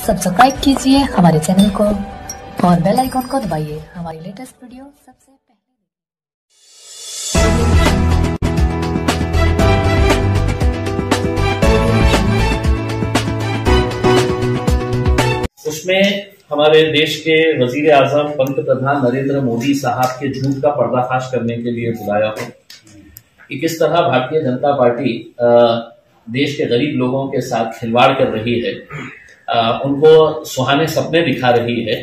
Subscribe कीजिए हमारे channel को और बेल आइकॉन को दबाइए हमारी लेटेस्ट वीडियो सबसे पहले। उसमें हमारे देश के वजीर आजम पंत प्रधान नरेंद्र मोदी साहब के झूठ का पर्दाफाश करने के लिए बुलाया हो कि किस तरह भारतीय जनता पार्टी देश के गरीब लोगों के साथ खिलवाड़ कर रही है, उनको सुहाने सपने दिखा रही है।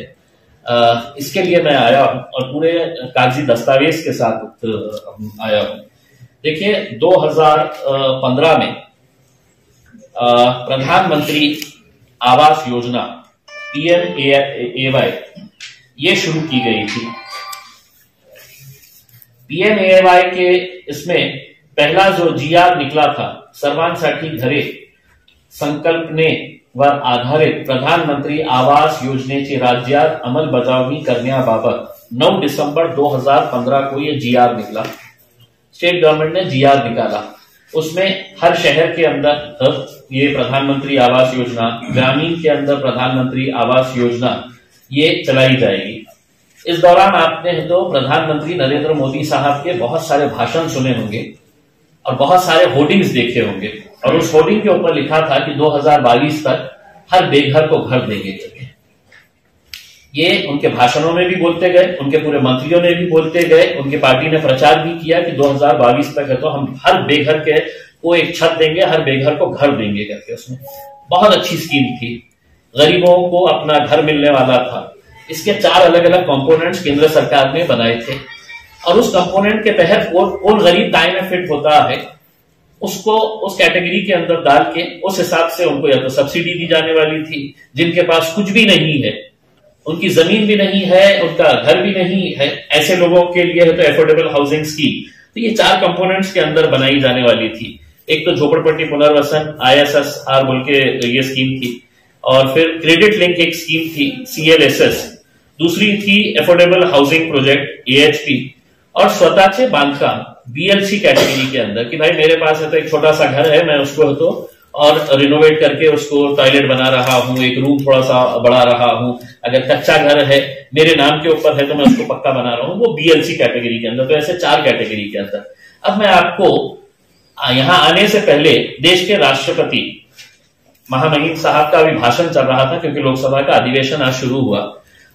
इसके लिए मैं आया हूं और पूरे कागजी दस्तावेज के साथ आया हूं। देखिए, 2015 में प्रधानमंत्री आवास योजना PMAY ये शुरू की गई थी। PMAY के इसमें पहला जो GR निकला था, सर्वांसाठी घरे संकल्पनेवर आधारित प्रधानमंत्री आवास योजनेची राज्यात अंमलबजावणी करण्याबाबत 9 डिसेंबर 2015 को ये GR निकला। स्टेट गवर्नमेंट ने GR निकाला। उसमें हर शहर के अंदर ये प्रधानमंत्री आवास योजना, ग्रामीण के अंदर प्रधानमंत्री आवास योजना ये चलाई जाएगी। इस दौरान आपने तो प्रधानमंत्री नरेंद्र मोदी साहब के बहुत सारे भाषण सुने होंगे और बहुत सारे होर्डिंग्स देखे होंगे, और उस होर्डिंग के ऊपर लिखा था कि 2022 तक हर बेघर को घर देंगे। ये उनके भाषणों में भी बोलते गए, उनके पूरे मंत्रियों ने भी बोलते गए, उनकी पार्टी ने प्रचार भी किया कि 2022 तक है तो हम हर बेघर के को एक छत देंगे, हर बेघर को घर देंगे करके। उसमें बहुत अच्छी स्कीम थी, गरीबों को अपना घर मिलने वाला था। इसके 4 अलग अलग कंपोनेंट्स केंद्र सरकार ने बनाए थे, और उस कंपोनेंट के तहत कौन गरीब दाएं में फिट होता है उसको उस कैटेगरी के अंदर डाल के उस हिसाब से उनको या तो सब्सिडी दी जाने वाली थी। जिनके पास कुछ भी नहीं है, उनकी जमीन भी नहीं है, उनका घर भी नहीं है, ऐसे लोगों के लिए है तो एफोर्डेबल हाउसिंग स्कीम। तो ये 4 कंपोनेंट्स के अंदर बनाई जाने वाली थी। एक तो झोपड़पट्टी पुनर्वसन ISSR बोल के ये स्कीम थी, और फिर क्रेडिट लिंक एक स्कीम थी CLSS, दूसरी थी एफोर्डेबल हाउसिंग प्रोजेक्ट AHP, और स्वतःचे बांधकाम BLC कैटेगरी के अंदर कि भाई मेरे पास है तो एक छोटा सा घर है, मैं उसको है तो और रिनोवेट करके उसको टॉयलेट बना रहा हूं, एक रूम थोड़ा सा बढ़ा रहा हूं। अगर कच्चा घर है मेरे नाम के ऊपर है तो मैं उसको पक्का बना रहा हूं, वो BLC कैटेगरी के अंदर। तो ऐसे 4 कैटेगरी के अंदर। अब मैं आपको यहां आने से पहले देश के राष्ट्रपति महामहिम साहब का भी भाषण चल रहा था, क्योंकि लोकसभा का अधिवेशन आज शुरू हुआ,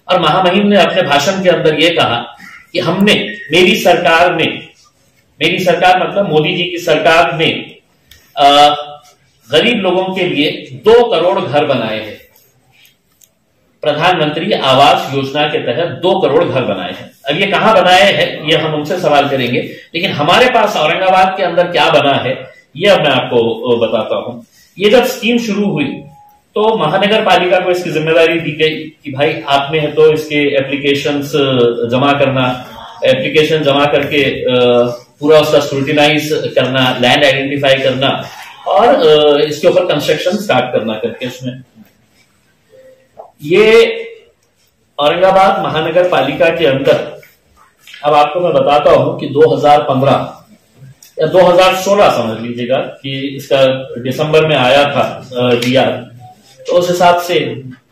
और महामहिम ने अपने भाषण के अंदर यह कहा कि हमने मेरी सरकार मतलब मोदी जी की सरकार ने गरीब लोगों के लिए 2 करोड़ घर बनाए हैं। प्रधानमंत्री आवास योजना के तहत 2 करोड़ घर बनाए हैं। अब ये कहां बनाए हैं ये हम उनसे सवाल करेंगे, लेकिन हमारे पास औरंगाबाद के अंदर क्या बना है ये अब मैं आपको बताता हूं। ये जब स्कीम शुरू हुई तो महानगर पालिका को इसकी जिम्मेदारी दी गई कि भाई आपने है तो इसके एप्लीकेशंस जमा करना, एप्लीकेशन जमा करके पूरा उसका स्क्रूटिनाइज करना, लैंड आइडेंटिफाई करना, और इसके ऊपर कंस्ट्रक्शन स्टार्ट करना करके। उसमें ये औरंगाबाद महानगर पालिका के अंदर अब आपको मैं बताता हूं कि 2015 या 2016 समझ लीजिएगा कि इसका दिसंबर में आया था GR, तो उस हिसाब से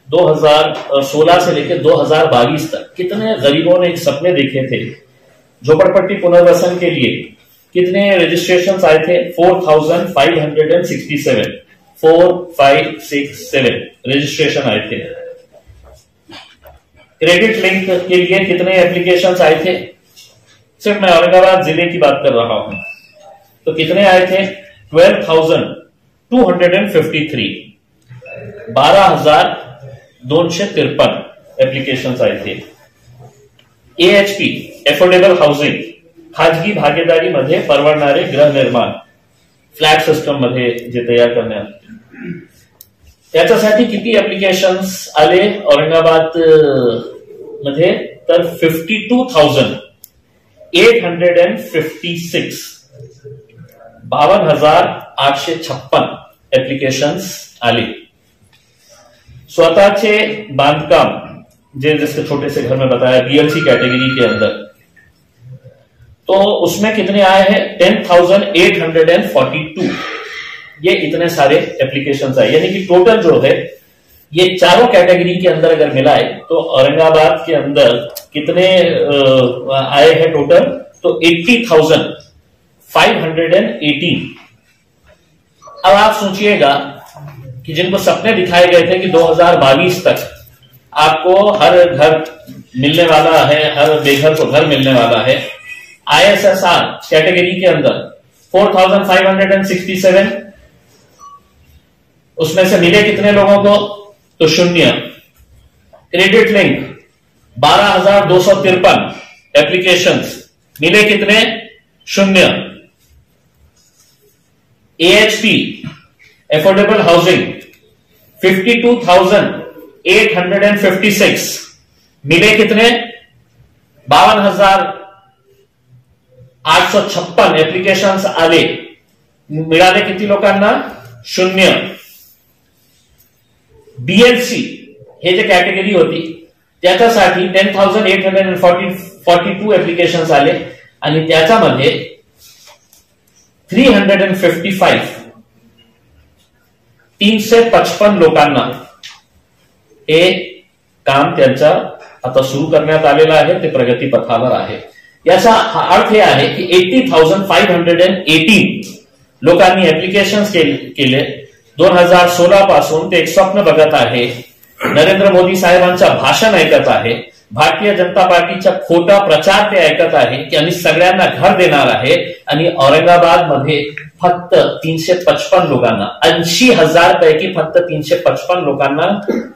2016 से लेकर 2022 तक कितने गरीबों ने सपने देखे थे। झोपड़पट्टी पुनर्वसन के लिए कितने रजिस्ट्रेशन आए थे? 4567 रजिस्ट्रेशन आए थे। क्रेडिट लिंक के लिए कितने एप्लीकेशंस आए थे? सिर्फ मैं औरंगाबाद जिले की बात कर रहा हूं तो कितने आए थे? 12,253, 12,253 एप्लीकेशन्स आए थे। AHP एफोर्डेबल हाऊसिंग, खाजगी भागीदारीमध्ये परवडणारे गृहनिर्माण, फ्लॅट सिस्टम मध्ये जे तयार करण्यात, त्याच्यासाठी किती एप्लीकेशन्स आले औरंगाबाद मध्ये? तर 52,856, 52,856 एप्लीकेशन्स आले। स्वतःचे बांधकाम जिसके छोटे से घर में बताया BLC कैटेगरी के अंदर, तो उसमें कितने आए हैं? 10,842। ये इतने सारे एप्लीकेशंस आए, यानी कि टोटल जो है ये चारों कैटेगरी के अंदर अगर मिलाए तो औरंगाबाद के अंदर कितने आए हैं टोटल, तो 80,518। अब आप सोचिएगा कि जिनको सपने दिखाए गए थे कि 2022 तक आपको हर घर मिलने वाला है, हर बेघर को घर मिलने वाला है, ISSR कैटेगरी के अंदर 4,567, उसमें से मिले कितने लोगों को, तो 0। क्रेडिट लिंक 12,253 एप्लीकेशंस, मिले कितने, 0। AHP एफोर्डेबल हाउसिंग 52,856, मिले कितने, 52,856 एप्लीकेशन्स आले, मिळाले किती लोकांना, 0। BLC हे जे कॅटेगरी होती त्याच्यासाठी 10,842 एप्लीकेशन्स आले आणि त्याच्यामध्ये 355 लोकांना हे काम त्यांच्या आता सुरू करण्यात आलेलं आहे, ते प्रगतीपथावर आहे। याचा अर्थ हे आहे की 80,518 लोकांनी एप्लीकेशन्स केले। 2016 पासून ते एक स्वप्न बघत आहे, नरेंद्र मोदी साहेबांचं भाषण ऐकत आहे, भारतीय जनता पार्टीचा खोटा प्रचार ते ऐकत आहे की आम्ही सगळ्यांना घर देणार आहे, आणि औरंगाबाद मध्ये फक्त 355 लोकांना, 80,000 पैकी फक्त 355 लोकांना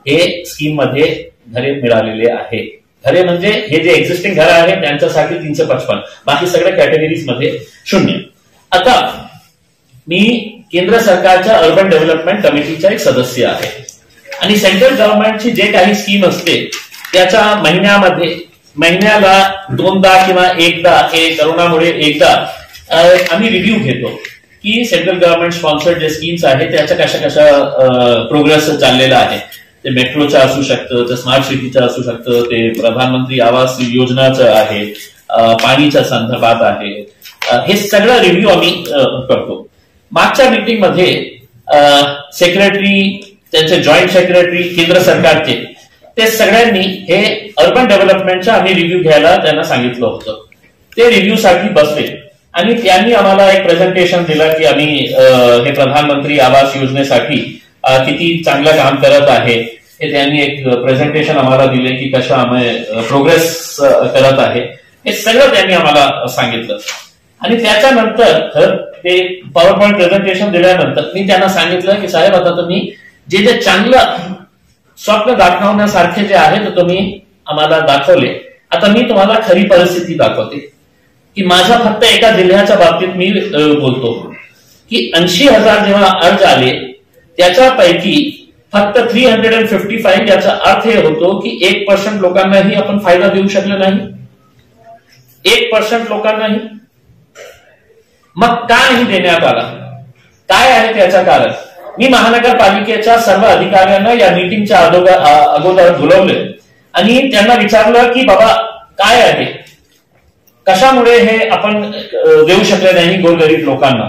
हे स्कीम मध्ये घरे मिळालेले आहे। घरे म्हणजे हे जे एक्झिस्टिंग घर आहे त्यांच्यासाठी 355, बाकी सगळ्या कॅटेगरीज मध्ये 0। आता मी केंद्र सरकारच्या अर्बन डेव्हलपमेंट कमिटीचा एक सदस्य आहे, आणि सेंट्रल गव्हर्नमेंटची जे काही स्कीम असते त्याच्या महिन्याला 2दा किंवा 1दा, हे करोनामुळे 1दा आम्ही रिव्ह्यू घेतो की सेंट्रल गव्हर्नमेंट स्पॉन्सर्ड जे स्कीम्स आहेत त्याच्या कशा प्रोग्रेस चाललेला आहे। ते मेट्रोचं असू शकतं, ते स्मार्ट सिटीचं असू शकतं, ते प्रधानमंत्री आवास योजनाचं आहे, पाणीच्या संदर्भात आहे, हे सगळं रिव्ह्यू आम्ही करतो। मागच्या मीटिंग मध्ये सेक्रेटरी, त्यांचे जॉईंट सेक्रेटरी केंद्र सरकारचे, ते सगळ्यांनी हे अर्बन डेव्हलपमेंटचा आम्ही रिव्ह्यू घ्यायला त्यांना सांगितलं होतं। ते रिव्ह्यू साठी बसले आणि त्यांनी आम्हाला एक प्रेझेंटेशन दिलं की आम्ही हे प्रधानमंत्री आवास योजनेसाठी किती चांगलं काम करत आहे, हे त्यांनी एक प्रेझेंटेशन आम्हाला दिले की कशा आम्ही प्रोग्रेस करत आहे, हे सगळं त्यांनी आम्हाला सांगितलं। आणि त्याच्यानंतर ते पॉवर पॉइंट प्रेझेंटेशन दिल्यानंतर मी त्यांना सांगितलं की साहेब, आता तुम्ही जे चांगलं स्वप्न दाखवण्यासारखे जे आहे ते तुम्ही आम्हाला दाखवले, आता मी तुम्हाला खरी परिस्थिती दाखवते की माझ्या फक्त एका जिल्ह्याच्या बाबतीत मी बोलतो की 80,000 जेव्हा अर्ज आले त्याच्यापैकी फक्त 355, याचा अर्थ हे होतो की 1% लोकांनाही आपण फायदा देऊ शकलो नाही, 1% लोकांनाही। मग का नाही देण्यात आला, काय आहे त्याचं कारण? मी महानगरपालिकेच्या सर्व अधिकाऱ्यांना या मीटिंगच्या अगोदर बोलवले आणि त्यांना विचारलं की बाबा काय आहे, कशामुळे हे आपण देऊ शकले नाही गोरगरीब लोकांना।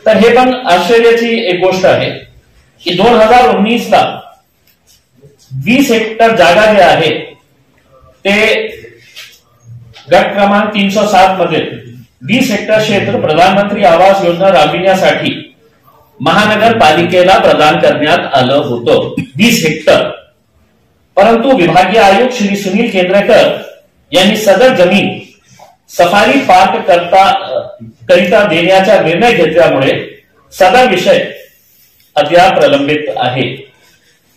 तर हे पण आश्चर्याची एक गोष्ट आहे की 2019ला 20 हेक्टर जागा जे आहे ते गट क्रमांक 307 मध्ये 20 हेक्टर क्षेत्र प्रधानमंत्री आवास योजना राबविण्यासाठी महानगरपालिकेला प्रदान करण्यात आलं होतं, 20 हेक्टर। परंतु विभागीय आयुक्त श्री सुनील केंद्रेकर यांनी सदर जमीन सफारी पार्क करिता देण्याचा निर्णय घेतल्यामुळे सदर विषय अद्याप प्रलंबित आहे।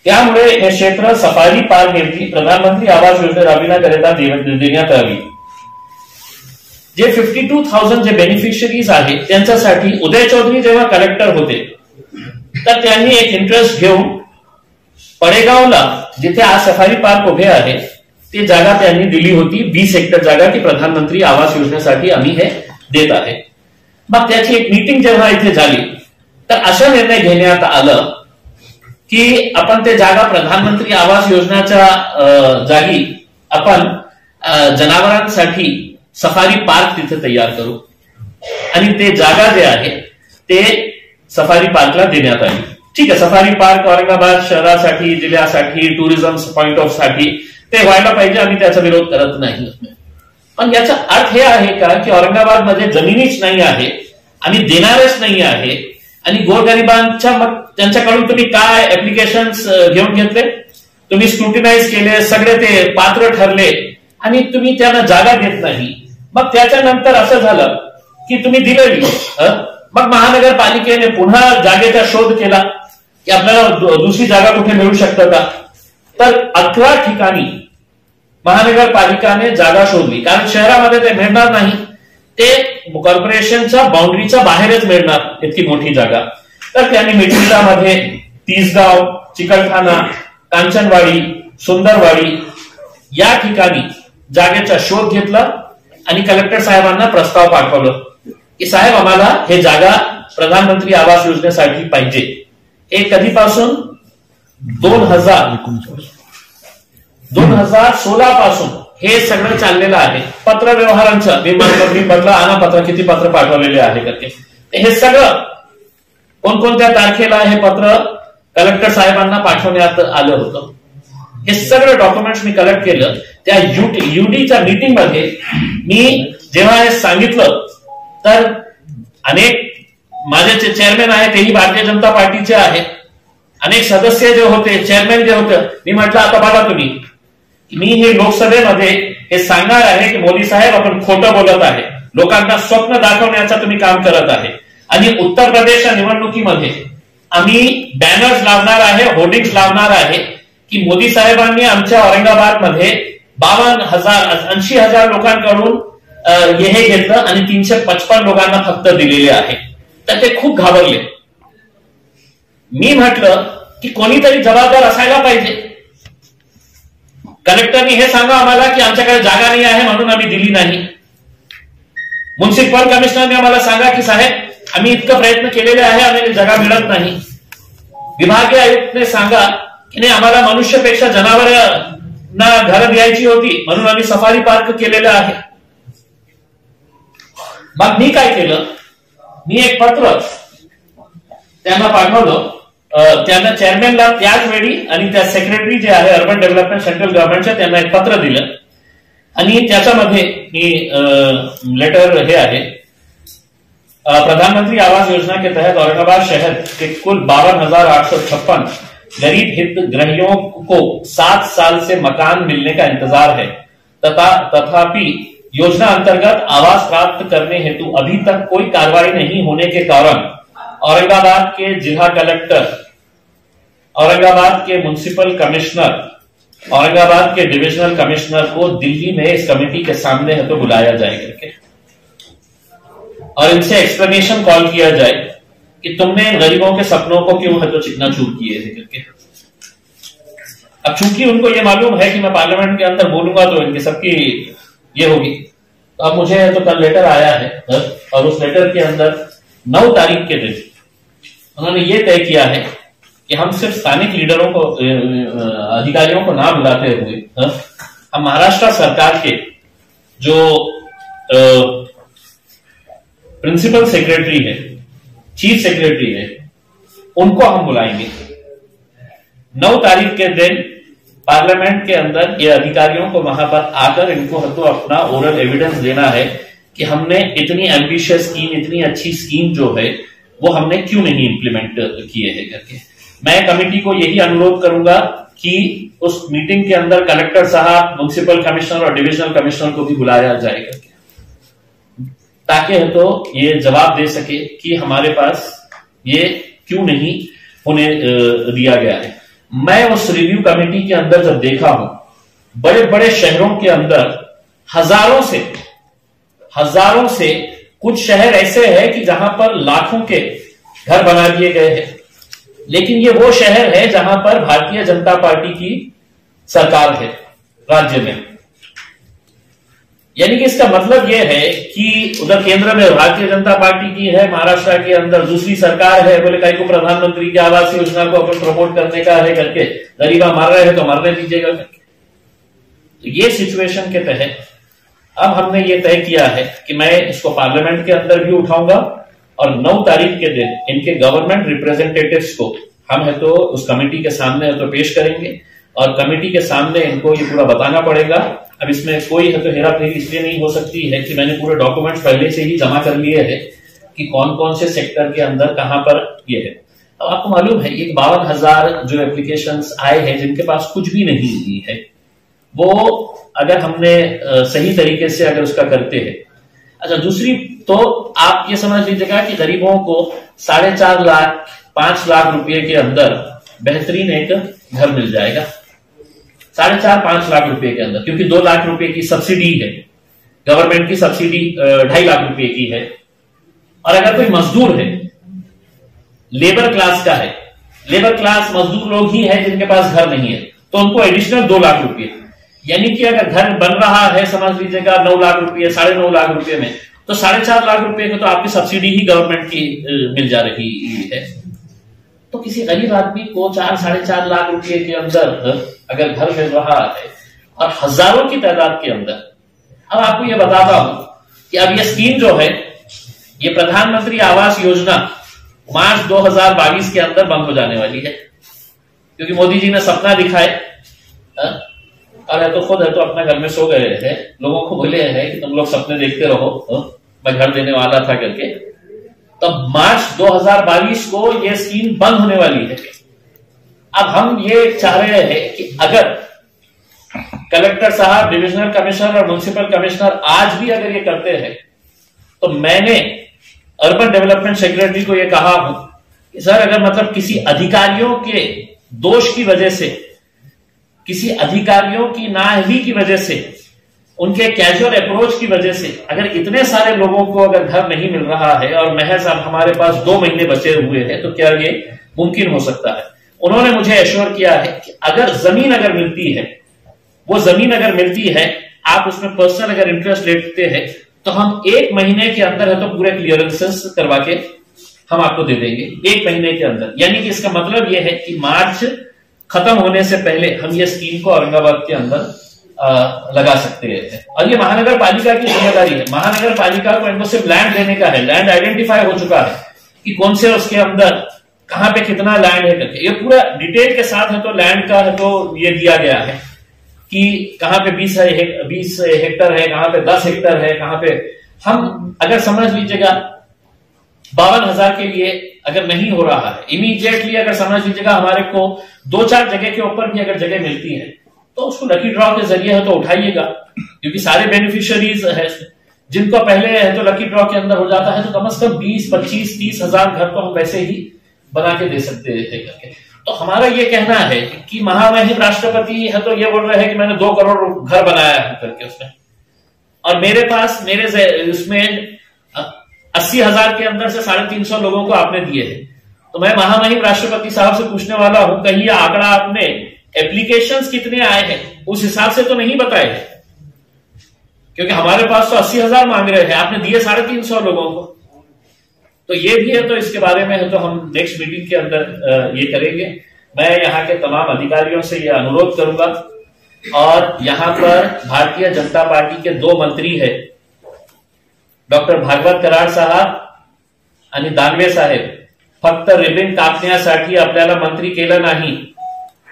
त्यामुळे हे क्षेत्र सफारी पार्क नेमकी प्रधानमंत्री आवास योजना राबविण्याकरिता देण्यात यावी। जे 52,000 जे बेनिफिशियरीज आहेत त्यांच्यासाठी उदय चौधरी जेव्हा कलेक्टर होते तर त्यांनी एक इंटरेस्ट घेऊन पडेगावला, जिथे आज सफारी पार्क उभे आहे, ती जागा त्यांनी दिली होती, 20 हेक्टर जागा, की प्रधानमंत्री आवास योजनेसाठी आम्ही हे देत आहे। मग त्याची एक मीटिंग जेव्हा इथे झाली तर असा निर्णय घेण्यात आलं की आपण ते जागा प्रधानमंत्री आवास योजनेच्या जागी आपण जनावरांसाठी सफारी पार्क तिथे तयार करू, आणि ते जागा जे आहे ते सफारी पार्कला देण्यात आली। ठीक आहे, सफारी पार्क औरंगाबाद शहरासाठी, जिल्ह्यासाठी, टुरिझम पॉइंट ऑफ साठी ते व्हायला पाहिजे, आम्ही त्याचा विरोध करत नाही. पण याचा अर्थ हे आहे का की औरंगाबादमध्ये जमिनीच नाही आहे आणि देणारच नाही आहे आणि गोरगरिबांच्या मग त्यांच्याकडून तुम्ही काय ऍप्लिकेशन घेऊन घेतले, तुम्ही स्क्रुटिनाइज केले, सगळे ते पात्र ठरले आणि तुम्ही त्यांना जागा देत नाही. मग त्याच्यानंतर असं झालं की तुम्ही दिलेली, मग महानगरपालिकेने पुन्हा जागेचा शोध केला की आपल्याला दुसरी जागा कुठे मिळू शकतं का. तर 11 ठिकाणी महानगरपालिकाने जागा शोधली, कारण शहरामध्ये ते मिळणार नाही, ते कॉर्पोरेशनच्या बाउंड्रीच्या बाहेरच मिळणार इतकी मोठी जागा. तर त्यांनी मिठिलामध्ये, तिसगाव, चिकलठाणा, कांचनवाडी, सुंदरवाडी या ठिकाणी जागेचा शोध घेतला आणि कलेक्टर साहेबांना प्रस्ताव पाठवलं की साहेब आम्हाला हे जागा प्रधानमंत्री आवास योजनेसाठी पाहिजे. हे कधीपासून 2016 पासून हे सगळं चाललेलं आहे. पत्र व्यवहारांचं मी बदला आणा पत्र, किती पत्र पाठवलेले आहे करते, हे सगळं कोणकोणत्या तारखेला हे पत्र कलेक्टर साहेबांना पाठवण्यात आलं होतं. हे सगळं डॉक्युमेंट्स मी कलेक्ट केलं. त्या युडीच्या मीटिंग मध्ये मी जेव्हा हे सांगितलं तर अनेक माझे जे चेअरमॅन आहे तेही भारतीय जनता पार्टीचे आहेत, अनेक सदस्य जे होते, चेअरमॅन जे होते, मी म्हटलं आता बघा तुम्ही, मी हे लोकसभेमध्ये हे सांगणार आहे की मोदी साहेब आपण खोटं बोलत आहे, लोकांना स्वप्न दाखवण्याचं तुम्ही काम करत आहे आणि उत्तर प्रदेशच्या निवडणुकीमध्ये आम्ही बॅनर्स लावणार आहे, होर्डिंग्स लावणार आहे की मोदी साहेबांनी आमच्या औरंगाबादमध्ये 80,000 लोकांकडून हे घेतलं आणि 355 लोकांना फक्त दिलेले आहे. तर ते खूप घाबरले. मी म्हटलं की कोणीतरी जबाबदार असायला पाहिजे. कलेक्टरनी हे सांगा आम्हाला की आमच्याकडे जागा नाही आहे म्हणून आम्ही दिली नाही. म्युन्सिपल कमिशनरने आम्हाला सांगा की साहेब आम्ही इतकं प्रयत्न केलेले आहे, आम्हाला जागा मिळत नाही. विभागीय आयुक्तने सांगा की नाही आम्हाला मनुष्यपेक्षा जनावरांना घर द्यायची होती म्हणून आम्ही सफारी पार्क केलेलं आहे. मग मी काय केलं, मी एक पत्र त्यांना पाठवलं, त्यांना चेअरमॅनला त्याच वेळी आणि त्या सेक्रेटरी जे आहे अर्बन डेव्हलपमेंट सेंट्रल गव्हर्नमेंटच्या, त्यांना एक पत्र दिलं आणि त्याच्यामध्ये मी लेटर हे आहे, प्रधानमंत्री आवास योजना के तहत औरंगाबाद शहर के कुल 52,856 गरीब हितग्राहियों को 7 साल से मकान मिलने का इंतजार है, तथापि योजना अंतर्गत आवास प्राप्त करने हेतु अभी तक कोई कार्रवाई नहीं होने के कारण औरंगाबाद के जिला कलेक्टर, औरंगाबाद के म्युनिसिपल कमिश्नर, औरंगाबाद के डिविजनल कमिश्नर को दिल्ली में इस कमेटी के सामने है तो बुलाया जाए करके और इनसे एक्सप्लेनेशन कॉल किया जाए कि तुमने गरीबों के सपनों को क्यों है तो चिकनाचूर किए थे करके. अब चूंकि उनको ये मालूम है कि मैं पार्लियामेंट के अंदर बोलूंगा तो इनकी सबकी ये होगी, तो अब मुझे तो कल लेटर आया है और उस लेटर के अंदर 9 तारीख के दिन उन्होंने ये तय किया है कि हम सिर्फ स्थानिक लीडरों को, अधिकारियों को ना बुलाते हुए हम महाराष्ट्र सरकार के जो प्रिंसिपल सेक्रेटरी है, चीफ सेक्रेटरी है, उनको हम बुलाएंगे. 9 तारीख के दिन पार्लियामेंट के अंदर ये अधिकारियों को वहां पर आकर इनको तो अपना ओरल एविडेंस देना है कि हमने इतनी एम्बिशियस स्कीम, इतनी अच्छी स्कीम जो है वो हमने क्यों नहीं इंप्लीमेंट किए हैं करके. मैं कमेटी को यही अनुरोध करूंगा कि उस मीटिंग के अंदर कलेक्टर साहब, म्युनिसिपल कमिश्नर और डिविजनल कमिश्नर को भी बुलाया जाए करके, ताकि तो ये जवाब दे सके कि हमारे पास ये क्यों नहीं होने दिया गया है. मैं उस रिव्यू कमेटी के अंदर जब देखा हूं, बड़े बड़े शहरों के अंदर हजारों से कुछ शहर ऐसे हैं कि जहां पर लाखों के घर बना दिए गए हैं, लेकिन ये वो शहर है जहां पर भारतीय जनता पार्टी की सरकार है राज्य में. यानी कि इसका मतलब यह है कि उधर केंद्र में भारतीय जनता पार्टी की है, महाराष्ट्र के अंदर दूसरी सरकार है, बोले कहीं को प्रधानमंत्री की आवास योजना को अपन प्रमोट करने का है करके, गरीबा मर रहे हैं तो मरने दीजिएगा करके. तो ये सिचुएशन के तहत अब हमने ये तय किया है कि मैं इसको पार्लियामेंट के अंदर भी उठाऊंगा और 9 तारीख के दिन इनके गवर्नमेंट रिप्रेजेंटेटिव्स को हम है तो उस कमेटी के सामने है तो पेश करेंगे और कमेटी के सामने इनको ये पूरा बताना पड़ेगा। अब इसमें कोई है तो हेराफेरी इसलिए नहीं हो सकती है कि मैंने पूरे डॉक्यूमेंट्स पहले से ही जमा कर लिए हैं कि कौन कौन से सेक्टर के अंदर कहां पर ये है। अब आपको मालूम है ये 52,000 जो एप्लीकेशंस आए हैं जिनके पास कुछ भी नहीं है, वो अगर हमने सही तरीके से अगर उसका करते हैं। अच्छा, दूसरी तो आप ये समझ लीजिएगा कि गरीबों को 4.5 लाख 5 लाख रुपए के अंदर बेहतरीन एक घर मिल जाएगा। 4.5-5 लाख रुपए के अंदर, क्योंकि 2 लाख रुपए की सब्सिडी है, गवर्नमेंट की सब्सिडी 2.5 लाख रुपए की है। और अगर कोई मजदूर है, लेबर क्लास का है, लेबर क्लास मजदूर लोग ही है जिनके पास घर नहीं है, तो उनको एडिशनल 2 लाख रुपए, यानी कि अगर घर बन रहा है समझ लीजिएगा 9 लाख रुपए 9.5 लाख रुपए में, तो 4.5 लाख रुपए को तो आपकी सब्सिडी ही गवर्नमेंट की मिल जा रही है। तो किसी गरीब आदमी को 4-4.5 लाख रुपए के अंदर अगर घर मिल रहा है और हजारों की तादाद के अंदर। अब आपको यह बताता हूं कि अब यह स्कीम जो है, ये प्रधानमंत्री आवास योजना मार्च 2022 के अंदर बंद हो जाने वाली है, क्योंकि मोदी जी ने सपना दिखाए और है तो खुद है तो अपने घर में सो गए हैं, लोगों को बोले हैं कि तुम लोग सपने देखते रहो, मैं घर देने वाला था करके। तब मार्च 2022 को यह स्कीम बंद होने वाली है। अब हम ये चाह रहे हैं कि अगर कलेक्टर साहब, डिविजनल कमिश्नर और म्युनिसिपल कमिश्नर आज भी अगर ये करते हैं, तो मैंने अर्बन डेवलपमेंट सेक्रेटरी को ये कहा हूं कि सर अगर मतलब किसी अधिकारियों के दोष की वजह से, किसी अधिकारियों की नाअहली की वजह से, उनके कैजुअल अप्रोच की वजह से अगर इतने सारे लोगों को अगर घर नहीं मिल रहा है और महज अब हमारे पास 2 महीने बचे हुए हैं, तो क्या ये मुमकिन हो सकता है? उन्होंने मुझे एश्योर किया है कि अगर जमीन अगर मिलती है, वो जमीन अगर मिलती है, आप उसमें पर्सनल अगर इंटरेस्ट लेते हैं, तो हम 1 महीने के अंदर है तो पूरे क्लियरेंसेस करवा के हम आपको दे देंगे 1 महीने के अंदर। यानी कि इसका मतलब यह है कि मार्च खत्म होने से पहले हम ये स्कीम को औरंगाबाद के अंदर लगा सकते हैं। और ये महानगर पालिका की जिम्मेदारी है। महानगर पालिका को इनको सिर्फ लैंड देने का है, लैंड आइडेंटिफाई हो चुका है कि कौन से उसके अंदर कहां पे कितना लैंड है करके, ये पूरा डिटेल के साथ है तो लैंड का है तो ये दिया गया है कि कहां पे 20 हेक्टर है, कहां पे 10 हेक्टर है, कहां पे हम अगर समझ लीजिएगा 52,000 के लिए अगर नहीं हो रहा है, इमीडिएटली अगर समझ लीजिएगा हमारे को 2-4 जगह के ऊपर भी अगर जगह मिलती है, तो उसको लकी ड्रॉ के जरिए है तो उठाइएगा, क्योंकि सारे बेनिफिशियरीज है जिनको पहले है तो लकी ड्रॉ के अंदर हो जाता है, तो कम से कम 20, 25, 30 हजार घर तो हम वैसे ही बना के दे सकते थे करके। तो हमारा ये कहना है कि महामहिम राष्ट्रपति है तो ये बोल रहे हैं कि मैंने 2 करोड़ घर बनाया है करके उसमें, और मेरे पास मेरे उसमें 80,000 के अंदर से 350 लोगों को आपने दिए हैं। तो मैं महामहिम राष्ट्रपति साहब से पूछने वाला हूं, कहीं यह आंकड़ा आपने एप्लीकेशंस कितने आए हैं उस हिसाब से तो नहीं बताए हैं, क्योंकि हमारे पास तो 80,000 मांग रहे हैं, आपने दिए 350 लोगों को। तो ये भी है, तो इसके बारे में है तो हम नेक्स्ट मीटिंग के अंदर ये करेंगे। मैं यहाँ के तमाम अधिकारियों से ये अनुरोध करूंगा, और यहाँ पर भारतीय जनता पार्टी के 2 मंत्री है, डॉक्टर भागवत कराड साहब आणि दानवे साहेब, फक्त रिबीन कापण्यासाठी आपल्याला मंत्री केलं नाही,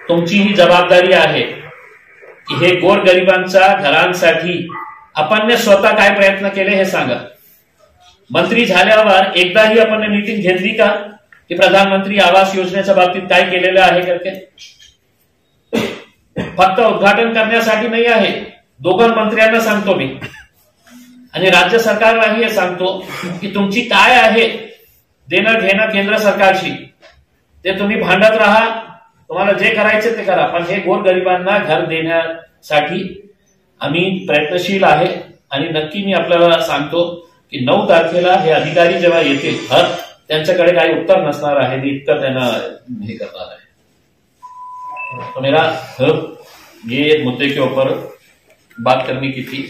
तुमची ही जबाबदारी आहे की हे गोरगरिबांच्या घरांसाठी आपण स्वतः काय प्रयत्न केले हे सांगा। मंत्री झाल्यावर एकदाही आपण मीटिंग घेतली का की प्रधानमंत्री आवास योजनेच्या बाबतीत काय केलेलं आहे करके? फक्त उद्घाटन करण्यासाठी नाही आहे, 2 मंत्र्यांना सांगतो मी आणि राज्य सरकारलाही हे सांगतो की तुमची काय आहे देणं घेणं केंद्र सरकारशी, ते तुम्ही भांडत राहा, तुम्हाला जे करायचे ते करा, पण हे गोरगरिबांना घर देण्यासाठी आम्ही प्रयत्नशील आहे। आणि नक्की मी आपल्याला सांगतो की 9 तारखेला हे अधिकारी जेव्हा येतील त्यांच्याकडे काही उत्तर नसणार आहे, मी इतकं त्यांना हे करणार आहे। तो मेरा ये मुद्दे के ऊपर बात करने की थी।